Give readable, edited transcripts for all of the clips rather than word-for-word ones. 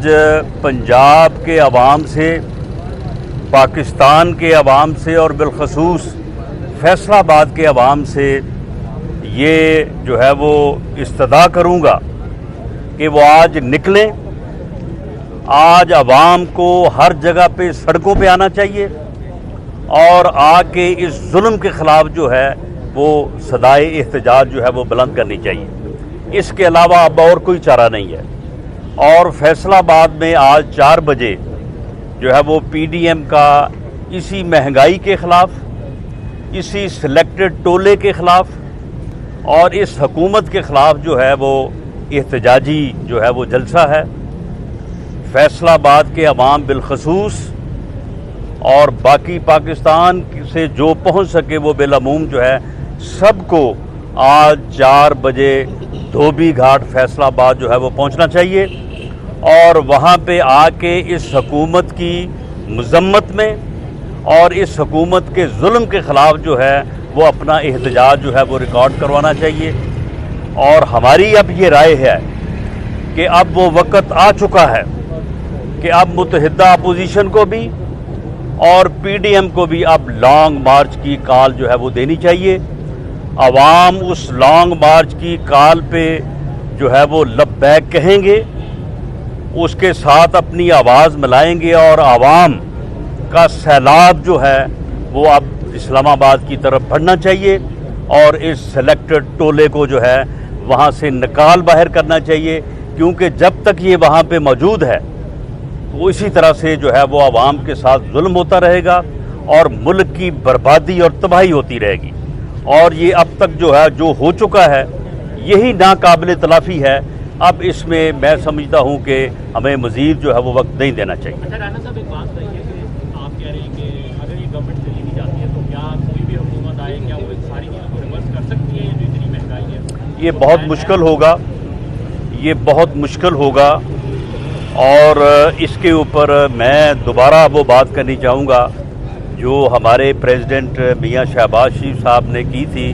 آج पंजाब के आवाम से, पाकिस्तान के आवाम से और बिलखसूस फैसलाबाद के आवाम से ये जो है वो इस्तदा करूँगा कि वो आज निकलें। आज आवाम को हर जगह पे सड़कों पे आना चाहिए और आके इस जुल्म के ख़िलाफ़ जो है वो सदाए एहतजाज जो है वो बुलंद करनी चाहिए। इसके अलावा अब और कोई चारा नहीं है। और फैसलाबाद में आज 4 बजे जो है वो पीडीएम का इसी महंगाई के ख़िलाफ़, इसी सिलेक्टेड टोले के ख़िलाफ़ और इस हुकूमत के ख़िलाफ़ जो है वो एहतजाजी जो है वो जलसा है। फैसलाबाद के अवाम बिलखसूस और बाकी पाकिस्तान से जो पहुंच सके वो बिलअमूम जो है सबको आज 4 बजे धोबी घाट फैसलाबाद जो है वो पहुंचना चाहिए और वहां पे आके इस हुकूमत की मजम्मत में और इस हुकूमत के जुल्म के ख़िलाफ़ जो है वो अपना एहतजाज जो है वो रिकॉर्ड करवाना चाहिए। और हमारी अब ये राय है कि अब वो वक्त आ चुका है कि अब मुत्तहिदा अपोजिशन को भी और पीडीएम को भी अब लॉन्ग मार्च की कॉल जो है वो देनी चाहिए। अवाम उस लॉन्ग मार्च की कॉल पे जो है वो लब्बैक कहेंगे, उसके साथ अपनी आवाज़ मिलाएंगे और आवाम का सैलाब जो है वो अब इस्लामाबाद की तरफ बढ़ना चाहिए और इस सेलेक्टेड टोले को जो है वहाँ से निकाल बाहर करना चाहिए, क्योंकि जब तक ये वहाँ पे मौजूद है तो इसी तरह से जो है वो आवाम के साथ जुल्म होता रहेगा और मुल्क की बर्बादी और तबाही होती रहेगी। और ये अब तक जो है जो हो चुका है यही नाकाबिल तलाफ़ी है। अब इसमें मैं समझता हूँ कि हमें मज़ीद जो है वो वक्त नहीं देना चाहिए। अच्छा राणा साहब, एक बात कही है कि आप कह रहे हैं कि अगर ये गवर्नमेंट चली भी जाती है तो क्या कोई भी हुकूमत आए क्या वो इन सारी चीज़ों को रिवर्स कर सकती है? ये जो इतनी महंगाई है ये बहुत मुश्किल होगा, ये बहुत मुश्किल होगा। और इसके ऊपर मैं दोबारा वो बात करनी चाहूँगा जो हमारे प्रेसिडेंट मियां शहबाज शरीफ साहब ने की थी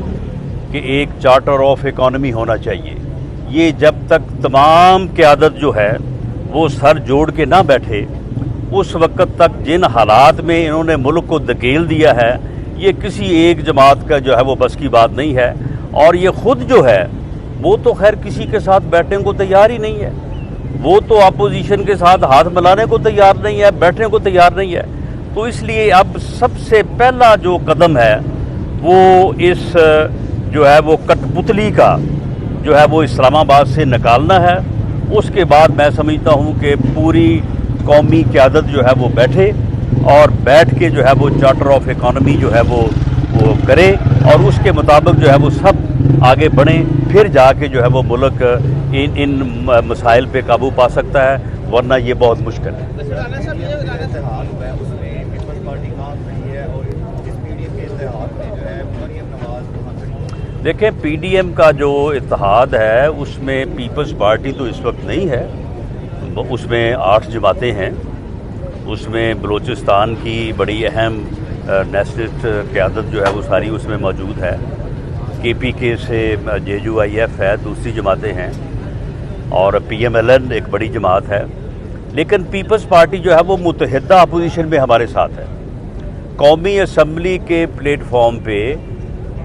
कि एक चार्टर ऑफ इकॉनमी होना चाहिए। ये जब तक तमाम क़यादत जो है वो सर जोड़ के ना बैठे, उस वक्त तक जिन हालात में इन्होंने मुल्क को धकेल दिया है ये किसी एक जमात का जो है वो बस की बात नहीं है। और ये ख़ुद जो है वो तो खैर किसी के साथ बैठने को तैयार ही नहीं है, वो तो अपोजिशन के साथ हाथ मिलाने को तैयार नहीं है, बैठने को तैयार नहीं है। तो इसलिए अब सबसे पहला जो कदम है वो इस जो है वो कठपुतली का जो है वो इस्लामाबाद से निकालना है। उसके बाद मैं समझता हूँ कि पूरी कौमी क़यादत जो है वो बैठे और बैठ के जो है वो चार्टर ऑफ इकॉनमी जो है वो करे और उसके मुताबिक जो है वो सब आगे बढ़ें, फिर जाके जो है वो मुल्क इन मसाइल पे काबू पा सकता है, वरना ये बहुत मुश्किल है। देखें, पीडीएम का जो इत्तेहाद है उसमें पीपल्स पार्टी तो इस वक्त नहीं है, उसमें 8 जमातें हैं। उसमें बलूचिस्तान की बड़ी अहम नेशनलिस्ट क़यादत जो है वो सारी उसमें मौजूद है। केपीके से जेयूआईएफ है, दूसरी जमातें हैं और पीएमएलएन एक बड़ी जमात है। लेकिन पीपल्स पार्टी जो है वो मुत्तहिदा अपोजिशन में हमारे साथ है। कौमी असम्बली के प्लेटफॉर्म पे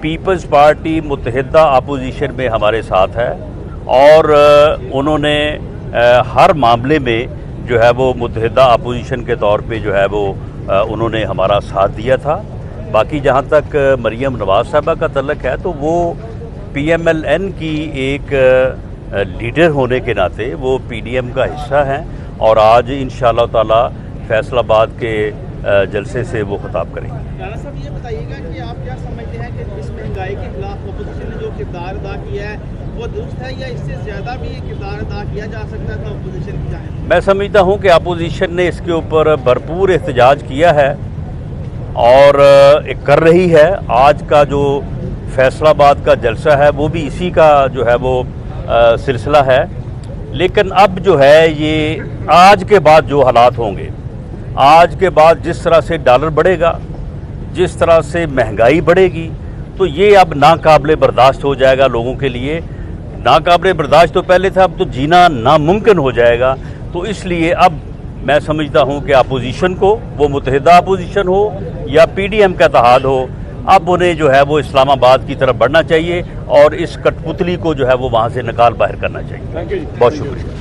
पीपल्स पार्टी मुत्तहिदा अपोजिशन में हमारे साथ है और उन्होंने हर मामले में जो है वो मुत्तहिदा अपोजिशन के तौर पे जो है वो उन्होंने हमारा साथ दिया था। बाकी जहाँ तक मरियम नवाज साहबा का तल्लक है तो वो पीएमएलएन की एक लीडर होने के नाते वो पीडीएम का हिस्सा हैं और आज इंशाअल्लाह ताला फैसलाबाद के जलसे से वो खिताब करेंगे। राणा साहब, ये बताइएगा कि आप क्या समझते हैं कि इस महंगाई के खिलाफ अपोजिशन ने जो किरदार अदा किया है वो दुरुस्त है या इससे ज़्यादा भी किरदार अदा किया जा सकता था अपोजिशन की जानिब? मैं समझता हूँ कि अपोजिशन ने इसके ऊपर भरपूर एहतजाज किया है और कर रही है। आज का जो फैसलाबाद का जलसा है वो भी इसी का जो है वो सिलसिला है। लेकिन अब जो है ये आज के बाद जो हालात होंगे, आज के बाद जिस तरह से डॉलर बढ़ेगा, जिस तरह से महंगाई बढ़ेगी, तो ये अब नाकाबिले बर्दाश्त हो जाएगा लोगों के लिए। नाकाबिले बर्दाश्त तो पहले था, अब तो जीना नामुमकिन हो जाएगा। تو اس لیے اب میں سمجھتا ہوں کہ اپوزیشن کو، وہ متحدہ اپوزیشن ہو یا پی ڈی ایم کا اتحاد ہو، اب انہیں جو ہے وہ اسلام آباد کی طرف بڑھنا چاہیے اور اس کٹ پتلی کو جو ہے وہ وہاں سے نکال باہر کرنا چاہیے. بہت شکریہ.